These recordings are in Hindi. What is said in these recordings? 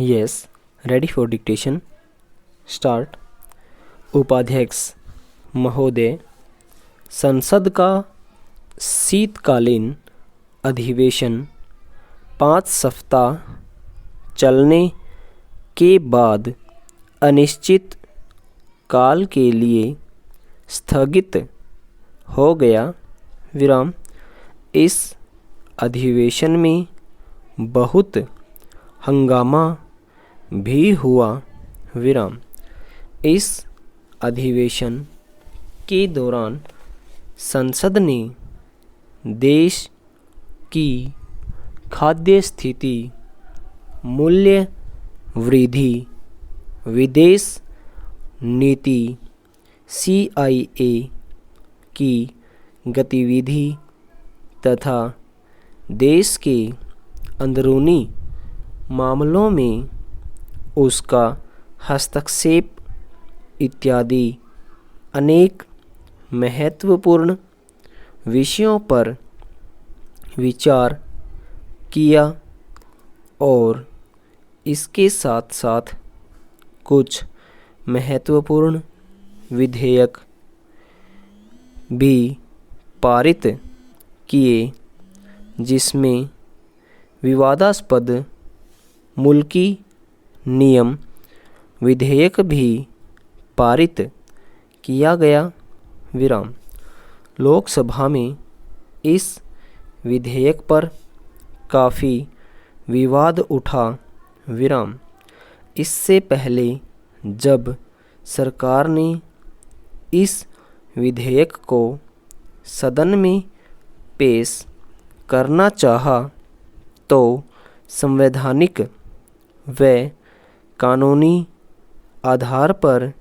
Yes, ready for dictation. Start. उपाध्यक्ष महोदय, संसद का शीतकालीन अधिवेशन 5 सप्ताह चलने के बाद अनिश्चित काल के लिए स्थगित हो गया। विराम। इस अधिवेशन में बहुत हंगामा भी हुआ। विराम। इस अधिवेशन के दौरान संसद ने देश की खाद्य स्थिति, मूल्य वृद्धि, विदेश नीति, CIA की गतिविधि तथा देश के अंदरूनी मामलों में उसका हस्तक्षेप इत्यादि अनेक महत्वपूर्ण विषयों पर विचार किया और इसके साथ साथ कुछ महत्वपूर्ण विधेयक भी पारित किए, जिसमें विवादास्पद मुल्की नियम विधेयक भी पारित किया गया। विराम। लोकसभा में इस विधेयक पर काफ़ी विवाद उठा। विराम। इससे पहले जब सरकार ने इस विधेयक को सदन में पेश करना चाहा तो संवैधानिक व कानूनी आधार पर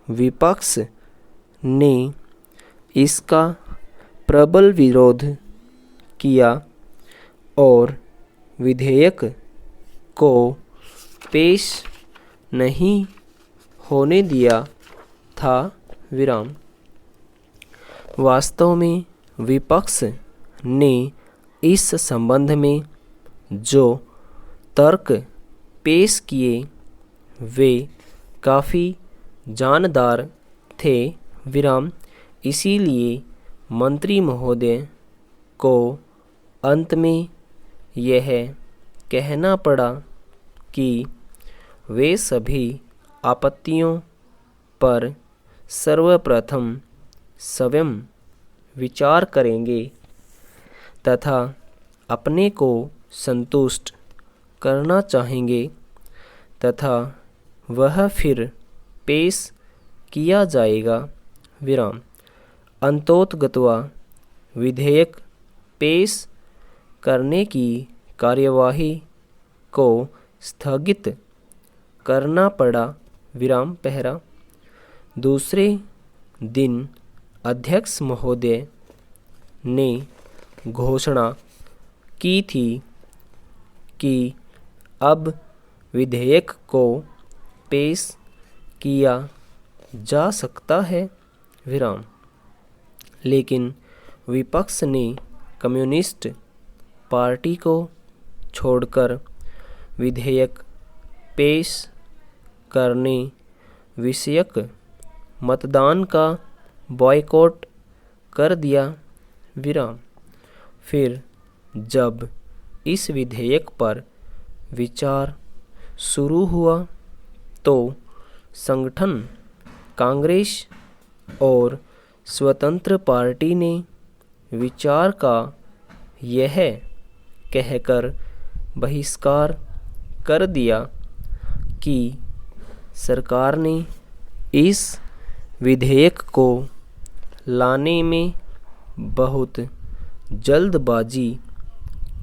विपक्ष ने इसका प्रबल विरोध किया और विधेयक को पेश नहीं होने दिया था। विराम। वास्तव में विपक्ष ने इस संबंध में जो तर्क पेश किए वे काफ़ी जानदार थे। विराम। इसीलिए मंत्री महोदय को अंत में यह कहना पड़ा कि वे सभी आपत्तियों पर सर्वप्रथम स्वयं विचार करेंगे तथा अपने को संतुष्ट करना चाहेंगे तथा वह फिर पेश किया जाएगा। विराम। अंतोतगत्वा विधेयक पेश करने की कार्यवाही को स्थगित करना पड़ा। विराम पहरा। दूसरे दिन अध्यक्ष महोदय ने घोषणा की थी कि अब विधेयक को पेश किया जा सकता है। विराम। लेकिन विपक्ष ने कम्युनिस्ट पार्टी को छोड़कर विधेयक पेश करने विषयक मतदान का बॉयकॉट कर दिया। विराम। फिर जब इस विधेयक पर विचार शुरू हुआ तो संगठन कांग्रेस और स्वतंत्र पार्टी ने विचार का यह कहकर बहिष्कार कर दिया कि सरकार ने इस विधेयक को लाने में बहुत जल्दबाजी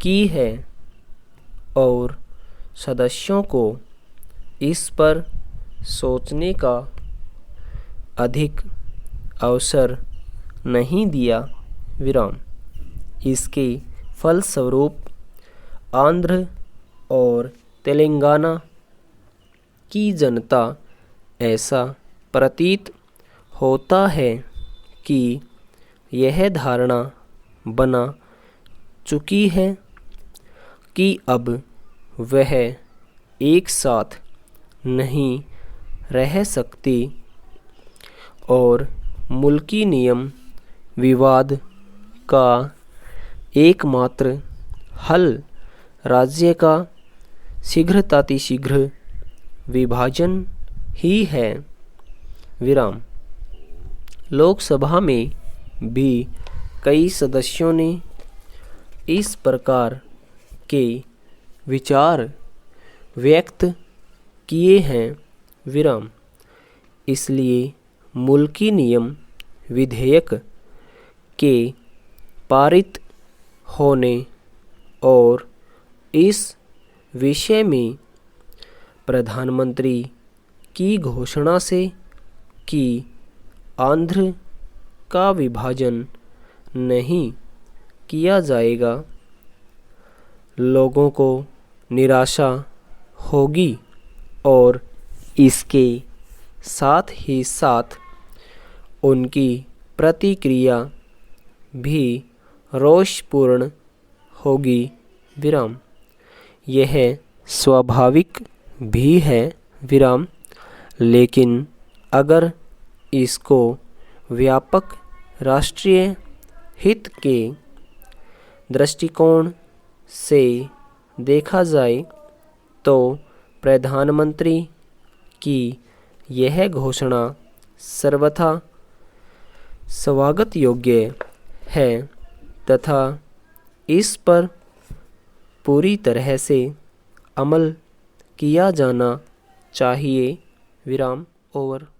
की है और सदस्यों को इस पर सोचने का अधिक अवसर नहीं दिया। विराम। इसके फलस्वरूप आंध्र और तेलंगाना की जनता ऐसा प्रतीत होता है कि यह धारणा बना चुकी है कि अब वह एक साथ नहीं रह सकती और मुल्की नियम विवाद का एकमात्र हल राज्य का शीघ्र विभाजन ही है। विराम। लोकसभा में भी कई सदस्यों ने इस प्रकार के विचार व्यक्त किए हैं। विराम। इसलिए मुल्की नियम विधेयक के पारित होने और इस विषय में प्रधानमंत्री की घोषणा से कि आंध्र का विभाजन नहीं किया जाएगा, लोगों को निराशा होगी और इसके साथ ही साथ उनकी प्रतिक्रिया भी रोषपूर्ण होगी। विराम। यह स्वाभाविक भी है। विराम। लेकिन अगर इसको व्यापक राष्ट्रीय हित के दृष्टिकोण से देखा जाए तो प्रधानमंत्री की यह घोषणा सर्वथा स्वागत योग्य है तथा इस पर पूरी तरह से अमल किया जाना चाहिए। विराम। ओवर।